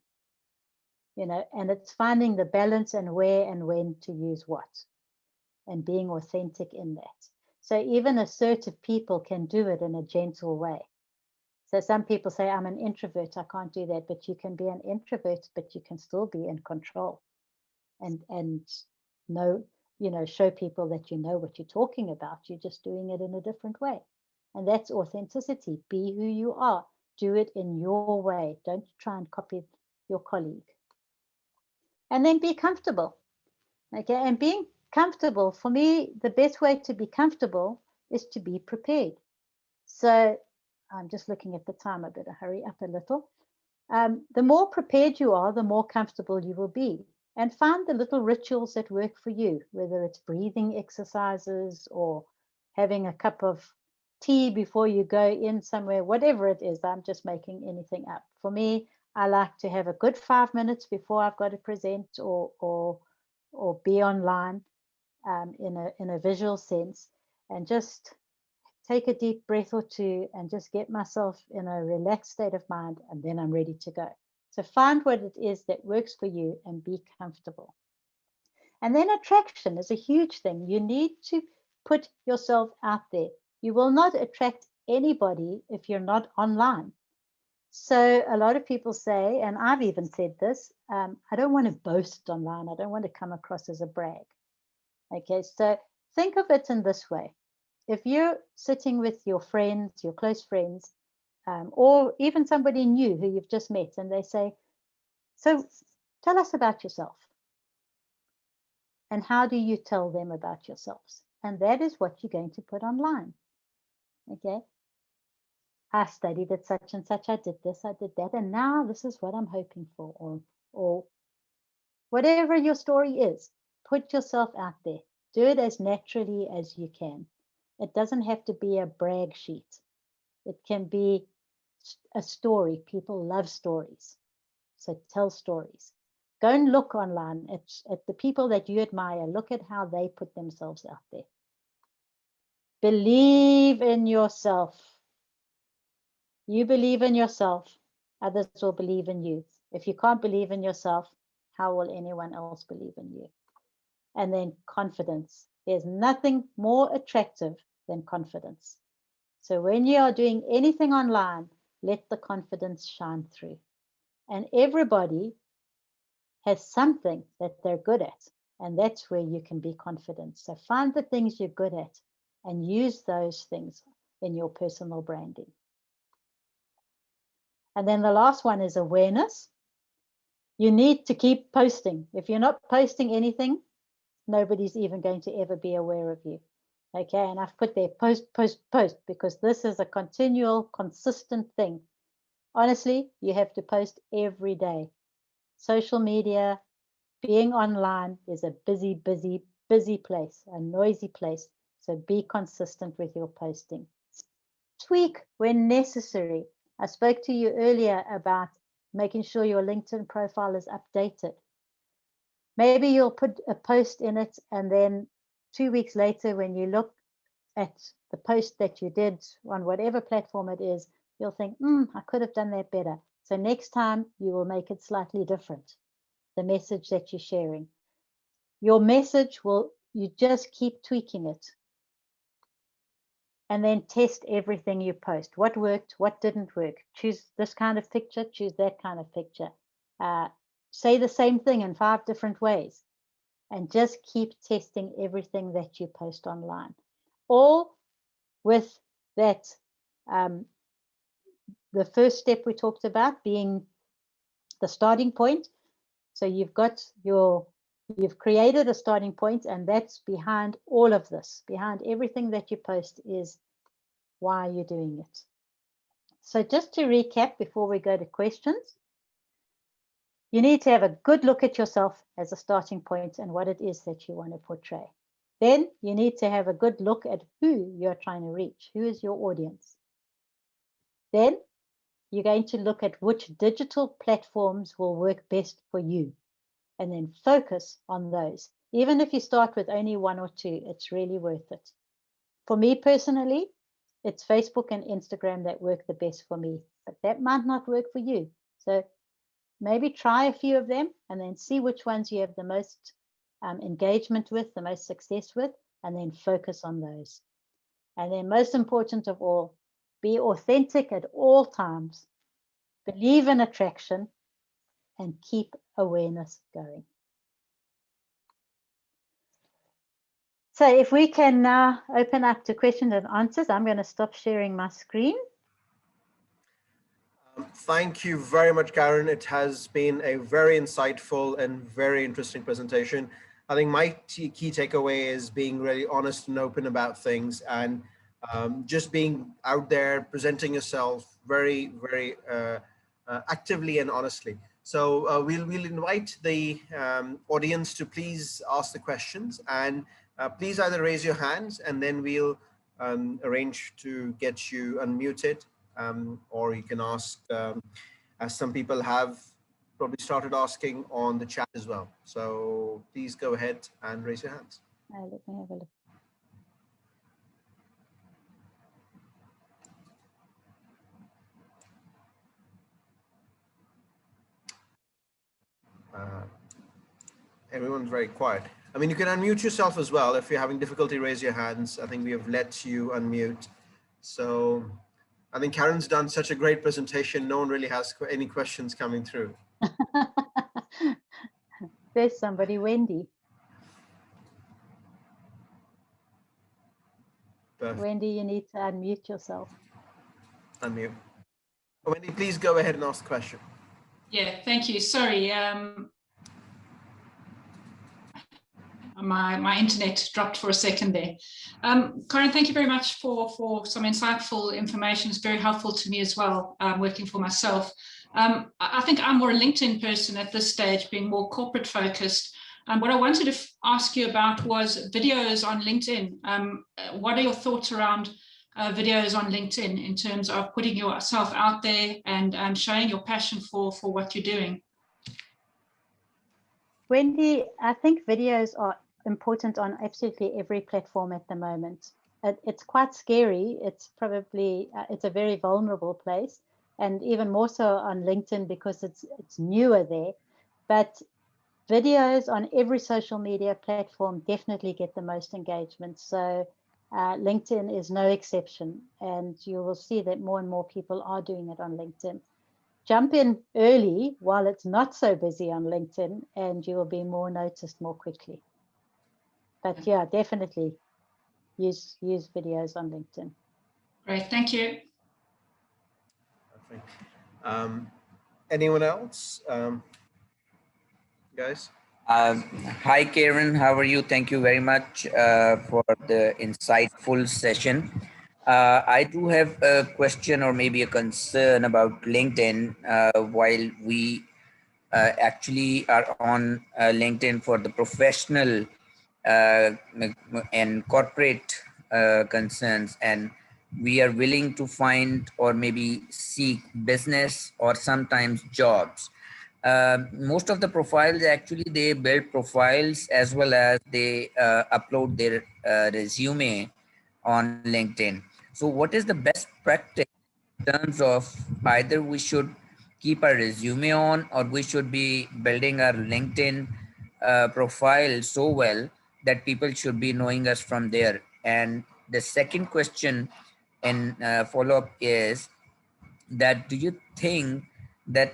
and it's finding the balance and where and when to use what, and being authentic in that. So even assertive people can do it in a gentle way. So some people say, I'm an introvert, I can't do that. But you can be an introvert, but you can still be in control and know, show people that you know what you're talking about. You're just doing it in a different way. And that's authenticity. Be who you are. Do it in your way. Don't try and copy your colleague. And then be comfortable. Okay. And being comfortable, for me, the best way to be comfortable is to be prepared. So I'm just looking at the time. I better hurry up a little. The more prepared you are, the more comfortable you will be. And find the little rituals that work for you, whether it's breathing exercises or having a cup of tea before you go in somewhere, whatever it is. I'm just making anything up. For me, I like to have a good 5 minutes before I've got to present or be online in a visual sense, and just take a deep breath or two and just get myself in a relaxed state of mind, and then I'm ready to go. So find what it is that works for you and be comfortable. And then attraction is a huge thing. You need to put yourself out there. You will not attract anybody if you're not online. So a lot of people say, and I've even said this, I don't want to boast online. I don't want to come across as a brag. Okay, so think of it in this way. If you're sitting with your friends, your close friends, or even somebody new who you've just met, and they say, so tell us about yourself. And how do you tell them about yourselves? And that is what you're going to put online. Okay. I studied at such and such, I did this, I did that, and now this is what I'm hoping for, or whatever your story is, put yourself out there. Do it as naturally as you can. It doesn't have to be a brag sheet. It can be a story. People love stories. So tell stories. Go and look online at the people that you admire. Look at how they put themselves out there. Believe in yourself. You believe in yourself, others will believe in you. If you can't believe in yourself, how will anyone else believe in you? And then confidence. There's nothing more attractive than confidence. So when you are doing anything online, let the confidence shine through. And everybody has something that they're good at, and that's where you can be confident. So find the things you're good at and use those things in your personal branding. And then the last one is awareness. You need to keep posting. If you're not posting anything, nobody's even going to ever be aware of you. Okay, and I've put there post, post, post, because this is a continual, consistent thing. Honestly, you have to post every day. Social media, being online is a busy, busy, busy place, a noisy place. So be consistent with your posting. Tweak when necessary. I spoke to you earlier about making sure your LinkedIn profile is updated. Maybe you'll put a post in it, and then 2 weeks later, when you look at the post that you did on whatever platform it is, you'll think, I could have done that better. So next time you will make it slightly different, the message that you're sharing. Your message you just keep tweaking it. And then test everything you post. What worked, what didn't work. Choose this kind of picture, choose that kind of picture. Say the same thing in 5 different ways. And just keep testing everything that you post online. All with that, the first step we talked about being the starting point. So you've created a starting point, and that's behind all of this. Behind everything that you post is why you're doing it. So just to recap before we go to questions, you need to have a good look at yourself as a starting point and what it is that you want to portray. Then you need to have a good look at who you're trying to reach. Who is your audience? Then you're going to look at which digital platforms will work best for you, and then focus on those. Even if you start with only 1 or 2, it's really worth it. For me personally, it's Facebook and Instagram that work the best for me, but that might not work for you. So maybe try a few of them and then see which ones you have the most engagement with, the most success with, and then focus on those. And then most important of all, be authentic at all times, believe in attraction, and keep awareness going. So if we can now open up to questions and answers, I'm going to stop sharing my screen. Thank you very much, Karen. It has been a very insightful and very interesting presentation. I think my key takeaway is being really honest and open about things, and just being out there, presenting yourself very, very actively and honestly. So we'll invite the audience to please ask the questions, and please either raise your hands and then we'll arrange to get you unmuted. Or you can ask, as some people have probably started asking on the chat as well. So please go ahead and raise your hands. Let me have a look. Everyone's very quiet. I mean, you can unmute yourself as well. If you're having difficulty, raise your hands. I think we have let you unmute. So I think Karen's done such a great presentation. No one really has any questions coming through. There's somebody, Wendy. Perfect. Wendy, you need to unmute yourself. Unmute. Wendy, please go ahead and ask the question. Yeah, thank you. Sorry, my internet dropped for a second there. Karen, thank you very much for some insightful information. It's very helpful to me as well, working for myself. I think I'm more a LinkedIn person at this stage, being more corporate focused. What I wanted to ask you about was videos on LinkedIn. What are your thoughts around videos on LinkedIn in terms of putting yourself out there and showing your passion for what you're doing? Wendy, I think videos are important on absolutely every platform at the moment. It's quite scary. It's probably, it's a very vulnerable place, and even more so on LinkedIn because it's newer there. But videos on every social media platform definitely get the most engagement. So LinkedIn is no exception, and you will see that more and more people are doing it on LinkedIn. Jump in early while it's not so busy on LinkedIn, and you will be more noticed more quickly. But yeah, definitely use videos on LinkedIn. Great, thank you. Anyone else, guys? Hi, Karen. How are you? Thank you very much for the insightful session. I do have a question or maybe a concern about LinkedIn. While we actually are on LinkedIn for the professional and corporate concerns, and we are willing to find or maybe seek business or sometimes jobs. Most of the profiles actually, they build profiles as well as they upload their resume on LinkedIn. So what is the best practice in terms of either we should keep our resume on or we should be building our LinkedIn profile so well that people should be knowing us from there? And the second question and follow-up is that do you think that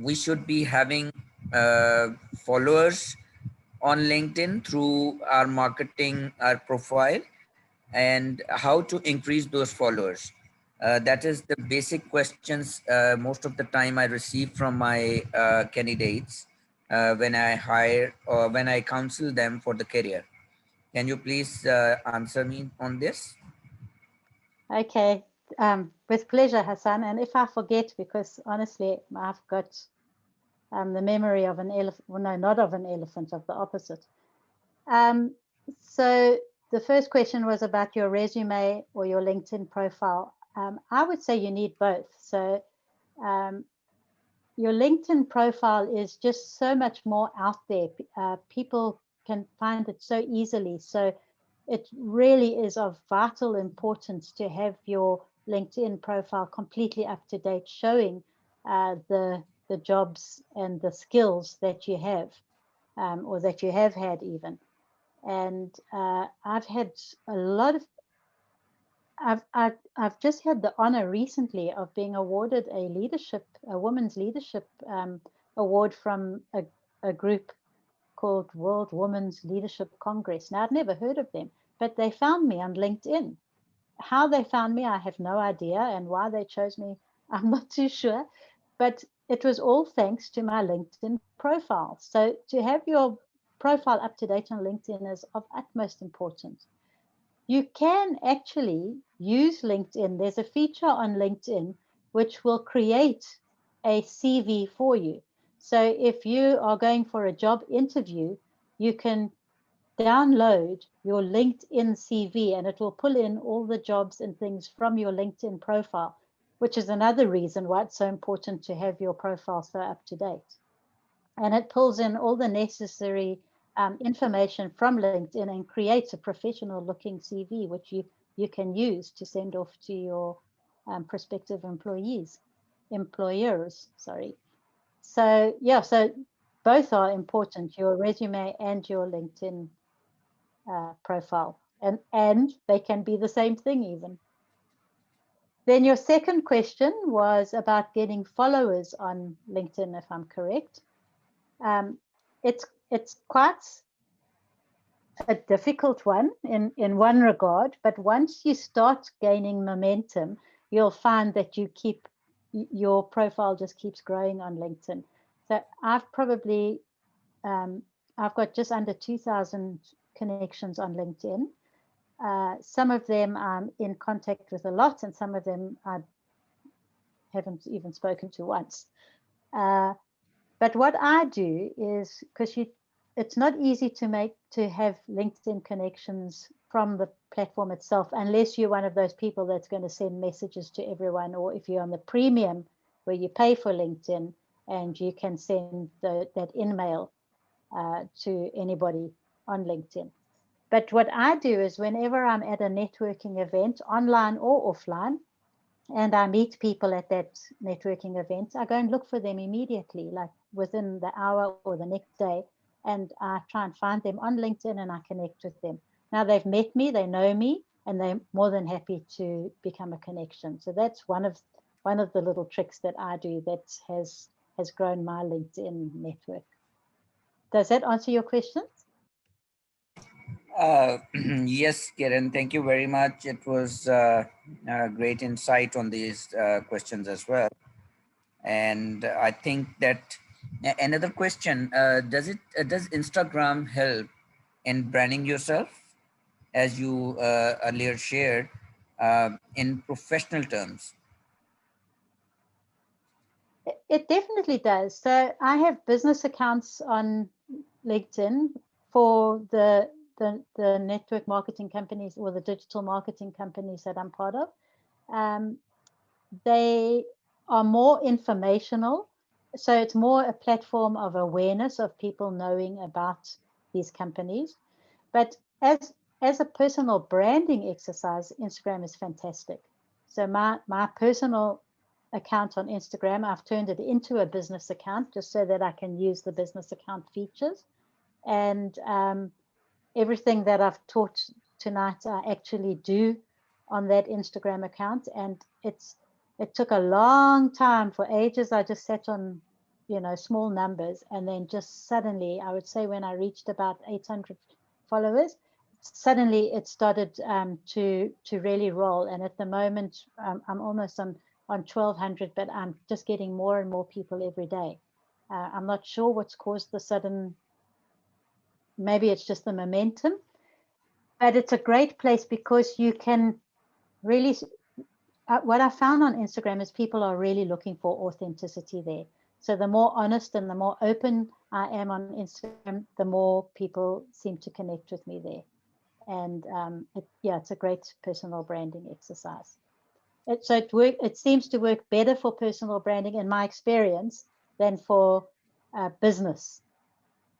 we should be having followers on LinkedIn through our marketing, our profile, and how to increase those followers? That is the basic questions most of the time I receive from my candidates when I hire or when I counsel them for the career. Can you please answer me on this? Okay, with pleasure, Hassan. And if I forget, because honestly, I've got the memory of an elephant, well, no, not of an elephant, of the opposite. So the first question was about your resume or your LinkedIn profile. I would say you need both. So your LinkedIn profile is just so much more out there. People can find it so easily. So it really is of vital importance to have your LinkedIn profile completely up to date, showing the jobs and the skills that you have, or that you have had even. And I've had a lot of, I've just had the honor recently of being awarded a women's leadership award from a group called World Women's Leadership Congress. Now, I'd never heard of them, but they found me on LinkedIn. How they found me, I have no idea, and why they chose me, I'm not too sure, but it was all thanks to my LinkedIn profile. So to have your profile up to date on LinkedIn is of utmost importance. You can actually use LinkedIn. There's a feature on LinkedIn which will create a CV for you. So if you are going for a job interview, you can download your LinkedIn CV and it will pull in all the jobs and things from your LinkedIn profile, which is another reason why it's so important to have your profile so up to date. And it pulls in all the necessary information from LinkedIn and creates a professional looking CV, which you can use to send off to your prospective employers, sorry. So yeah, so both are important, your resume and your LinkedIn profile, and they can be the same thing even. Then your second question was about getting followers on LinkedIn, if I'm correct. It's quite a difficult one in one regard, but once you start gaining momentum, you'll find that your profile just keeps growing on LinkedIn. So I've probably I've got just under 2,000 connections on LinkedIn. Some of them I'm in contact with a lot, and some of them I haven't even spoken to once. But what I do is, because it's not easy to have LinkedIn connections from the platform itself, unless you're one of those people that's going to send messages to everyone, or if you're on the premium where you pay for LinkedIn and you can send that in-mail to anybody on LinkedIn. But what I do is, whenever I'm at a networking event, online or offline, and I meet people at that networking event, I go and look for them immediately, like within the hour or the next day, and I try and find them on LinkedIn and I connect with them. Now they've met me, they know me, and they're more than happy to become a connection. So that's one of the little tricks that I do that has grown my LinkedIn network. Does that answer your questions? Yes, Karen, thank you very much. It was a great insight on these questions as well. And I think that another question, does Instagram help in branding yourself, as you earlier shared, in professional terms? It definitely does. So I have business accounts on LinkedIn for the network marketing companies or the digital marketing companies that I'm part of. They are more informational. So it's more a platform of awareness of people knowing about these companies. But as a personal branding exercise, Instagram is fantastic. So my personal account on Instagram, I've turned it into a business account just so that I can use the business account features. And everything that I've taught tonight, I actually do on that Instagram account. And it took a long time. For ages, I just sat on, small numbers. And then just suddenly, I would say when I reached about 800 followers, suddenly it started to really roll. And at the moment, I'm almost on 1,200, but I'm just getting more and more people every day. I'm not sure what's caused the sudden, maybe it's just the momentum, but it's a great place because you can really, what I found on Instagram is people are really looking for authenticity there. So the more honest and the more open I am on Instagram, the more people seem to connect with me there. And it's a great personal branding exercise. It seems to work better for personal branding in my experience than for business.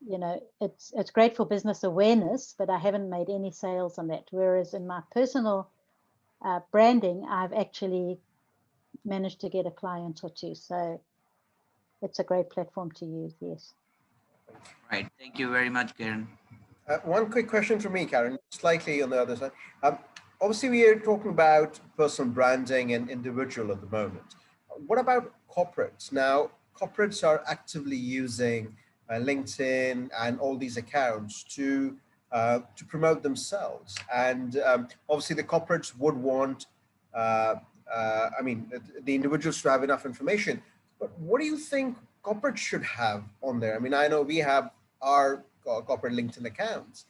you know, it's great for business awareness, but I haven't made any sales on that. Whereas in my personal branding, I've actually managed to get a client or two. So it's a great platform to use. Yes. Right. Thank you very much, Karen. One quick question from me, Karen, slightly on the other side. Obviously, we are talking about personal branding and individual at the moment. What about corporates? Now, corporates are actively using LinkedIn and all these accounts to promote themselves. And obviously, the corporates would want, I mean, the individuals to have enough information. But what do you think corporates should have on there? I mean, I know we have our corporate LinkedIn accounts.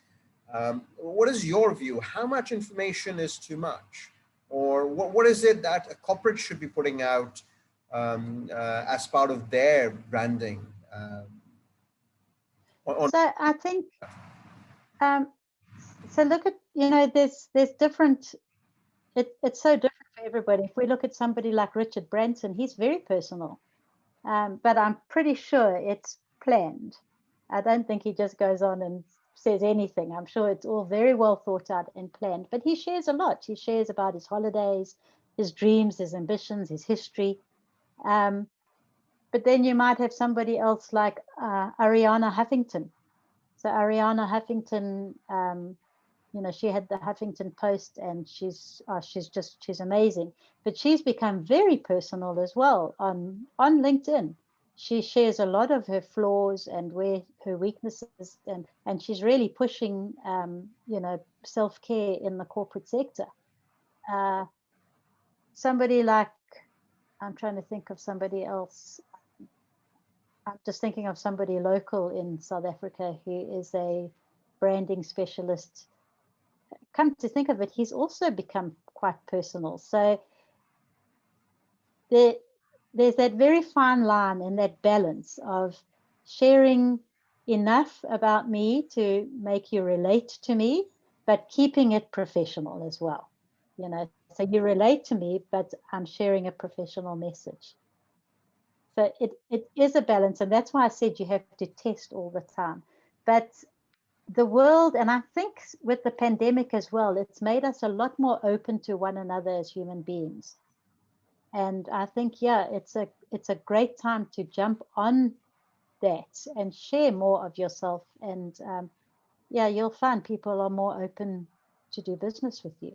What is your view? How much information is too much? Or what is it that a corporate should be putting out as part of their branding? So I think, so look at, you know, there's different, it's so different for everybody. If we look at somebody like Richard Branson, he's very personal, but I'm pretty sure it's planned. I don't think he just goes on and says anything. I'm sure it's all very well thought out and planned, but he shares a lot. He shares about his holidays, his dreams, his ambitions, his history. But then you might have somebody else like Ariana Huffington. So Ariana Huffington, you know, she had the Huffington Post, and she's amazing. But she's become very personal as well on LinkedIn. She shares a lot of her flaws and where her weaknesses, and she's really pushing, you know, self-care in the corporate sector. Somebody like, I'm trying to think of somebody else. I'm just thinking of somebody local in South Africa who is a branding specialist. Come to think of it, he's also become quite personal. So there's that very fine line and that balance of sharing enough about me to make you relate to me, but keeping it professional as well. You know, so you relate to me, but I'm sharing a professional message. So it is a balance, and that's why I said you have to test all the time. But the world, and I think with the pandemic as well, it's made us a lot more open to one another as human beings. And I think, yeah, it's a great time to jump on that and share more of yourself. And yeah, you'll find people are more open to do business with you.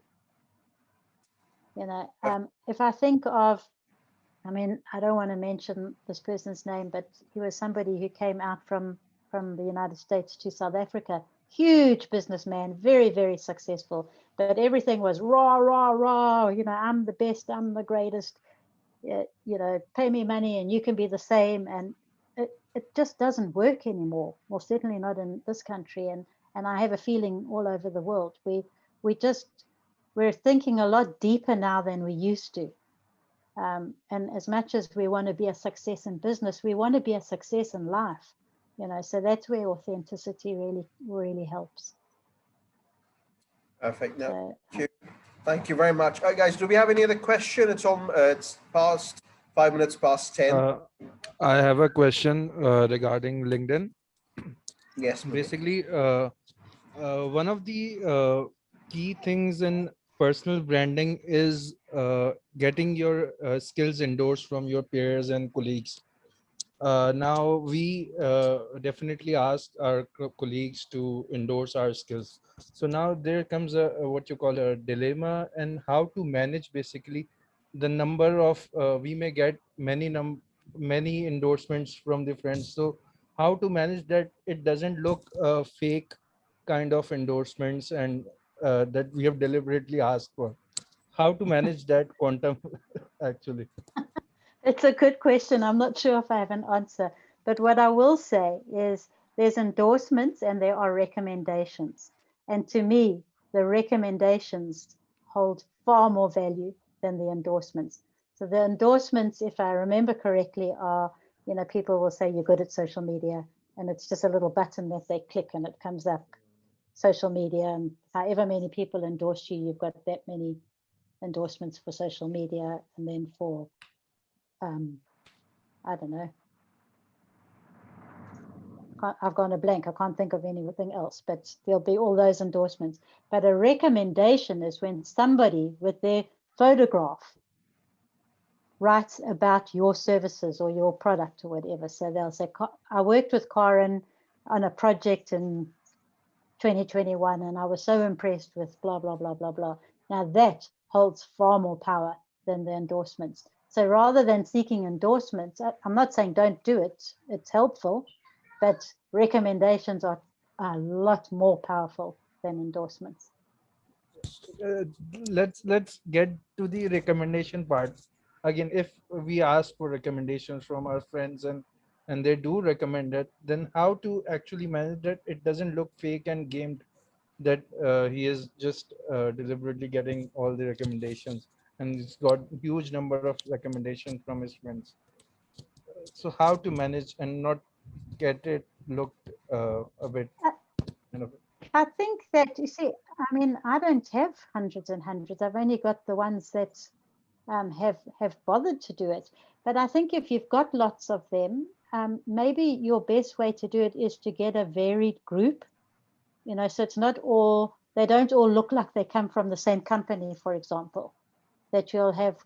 You know, if I think of, I mean, I don't want to mention this person's name, but he was somebody who came out from the United States to South Africa. Huge businessman, very, very successful, but everything was rah, rah, rah. You know, I'm the best, I'm the greatest. You know, pay me money and you can be the same. And it just doesn't work anymore. Well, certainly not in this country. And I have a feeling all over the world. We're thinking a lot deeper now than we used to. And as much as we want to be a success in business, we want to be a success in life, you know, so that's where authenticity really helps. Perfect. No, thank you very much. Guys, do we have any other question? It's past 5 minutes past 10. I have a question regarding LinkedIn. Yes. Basically, one of the key things in personal branding is getting your skills endorsed from your peers and colleagues. Now we definitely ask our colleagues to endorse our skills. So now there comes a what you call a dilemma, and how to manage basically the number of we may get many endorsements from the friends. So how to manage that it doesn't look fake kind of endorsements, and that we have deliberately asked for. How to manage that quantum actually? It's a good question. I'm not sure if I have an answer, but what I will say is there's endorsements and there are recommendations. And to me, the recommendations hold far more value than the endorsements. So the endorsements, if I remember correctly, are, you know, people will say you're good at social media, and it's just a little button that they click and it comes up social media, and however many people endorse you, you've got that many endorsements for social media, and then for I don't know, I've gone a blank. I can't think of anything else, but there'll be all those endorsements. But a recommendation is when somebody with their photograph writes about your services or your product or whatever. So they'll say, I worked with Karen on a project in 2021 and I was so impressed with blah, blah, blah, blah, blah. Now that holds far more power than the endorsements. So rather than seeking endorsements, I'm not saying don't do it, it's helpful, but recommendations are a lot more powerful than endorsements. Let's get to the recommendation part. Again, if we ask for recommendations from our friends and they do recommend it, then how to actually manage that it doesn't look fake and gamed, that he is just deliberately getting all the recommendations and he's got huge number of recommendations from his friends. So how to manage and not get it looked a bit kind of. I think that, you see, I mean, I don't have hundreds and hundreds. I've only got the ones that have bothered to do it. But I think if you've got lots of them, maybe your best way to do it is to get a varied group. You know, so it's not all, they don't all look like they come from the same company, for example, that you'll have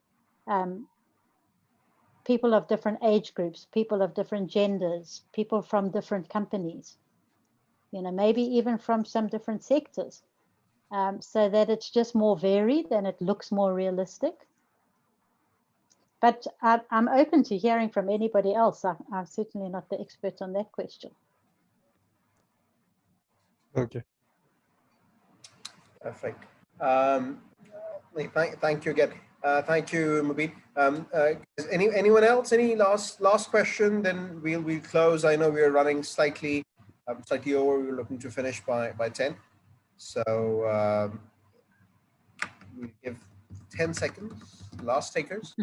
people of different age groups, people of different genders, people from different companies, you know, maybe even from some different sectors, so that it's just more varied and it looks more realistic. But I'm open to hearing from anybody else. I'm certainly not the expert on that question. Okay. Perfect. Thank you again. Thank you, Mubin. Anyone else? Any last question? Then we'll close. I know we are running slightly over. We're looking to finish by 10. So we'll give 10 seconds. Last takers.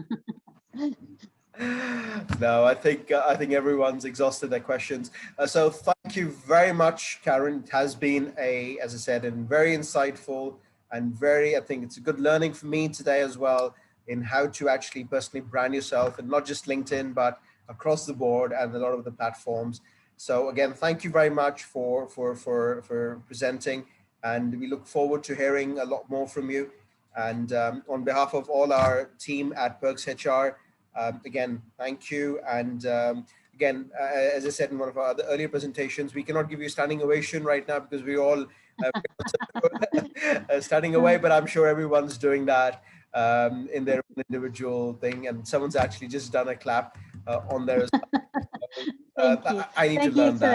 No, I think everyone's exhausted their questions. So thank you very much, Karen. It has been as I said, a very insightful and I think it's a good learning for me today as well in how to actually personally brand yourself, and not just LinkedIn, but across the board and a lot of the platforms. So again, thank you very much for presenting, and we look forward to hearing a lot more from you. And on behalf of all our team at Perks HR, again, thank you. And again, as I said in one of our earlier presentations, we cannot give you a standing ovation right now because we're all standing away, but I'm sure everyone's doing that in their own individual thing. And someone's actually just done a clap on there as well. Thank you. I need Thank to learn you so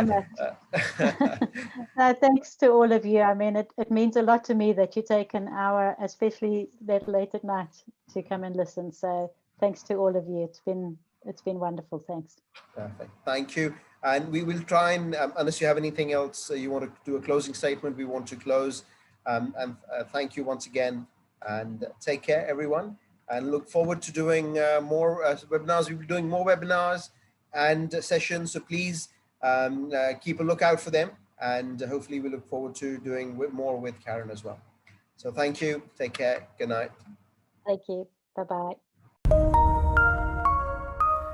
that. much. Thanks to all of you. I mean, it means a lot to me that you take an hour, especially that late at night, to come and listen. So thanks to all of you. It's been wonderful. Thanks. Perfect. Thank you. And we will try and, unless you have anything else you want to do a closing statement, we want to close. And thank you once again, and take care, everyone. And look forward to doing more webinars. We'll be doing more webinars and sessions. So please keep a lookout for them. And hopefully we look forward to doing more with Karen as well. So thank you. Take care. Good night. Thank you. Bye-bye.